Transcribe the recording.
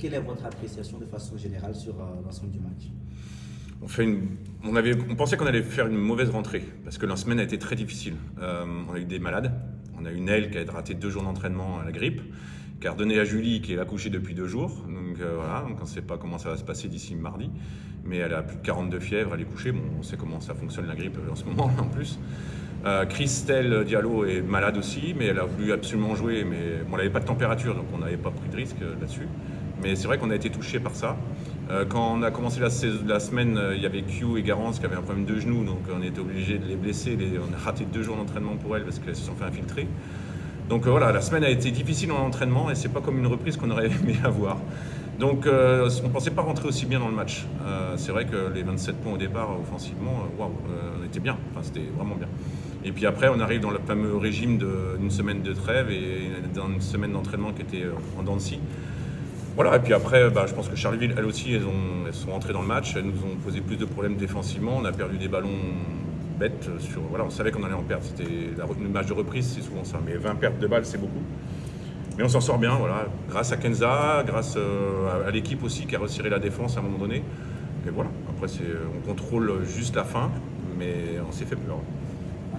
quelle est votre appréciation de façon générale sur l'ensemble du match? On pensait qu'on allait faire une mauvaise rentrée parce que la semaine a été très difficile. On a eu des malades. On a eu Nel qui a raté 2 jours d'entraînement à la grippe, qui a redonné à Julie qui est accouchée depuis 2 jours. Donc voilà, donc on ne sait pas comment ça va se passer d'ici mardi. Mais elle a plus de 42 fièvres, elle est couchée. Bon, on sait comment ça fonctionne la grippe en ce moment en plus. Christelle Diallo est malade aussi, mais elle a voulu absolument jouer. Mais bon, elle n'avait pas de température, donc on n'avait pas pris de risque là-dessus. Mais c'est vrai qu'on a été touché par ça. Quand on a commencé la semaine, il y avait Q et Garance qui avaient un problème de genou, donc on était obligé de les blesser. On a raté 2 jours d'entraînement pour elles parce qu'elles se sont fait infiltrer. Donc voilà, la semaine a été difficile en entraînement et c'est pas comme une reprise qu'on aurait aimé avoir. Donc on pensait pas rentrer aussi bien dans le match. C'est vrai que les 27 points au départ, offensivement, on était bien. Enfin, c'était vraiment bien. Et puis après, on arrive dans le fameux régime d'une semaine de trêve et dans une semaine d'entraînement qui était en dents de scie. Voilà, et puis après, je pense que Charleville, elles aussi, elles sont rentrées dans le match. Elles nous ont posé plus de problèmes défensivement. On a perdu des ballons bêtes. Voilà, on savait qu'on allait en perdre. C'était le match de reprise, c'est souvent ça. Mais 20 pertes de balles, c'est beaucoup. Mais on s'en sort bien, voilà. Grâce à Kenza, grâce à l'équipe aussi qui a resserré la défense à un moment donné. Et voilà, après, on contrôle juste la fin, mais on s'est fait peur.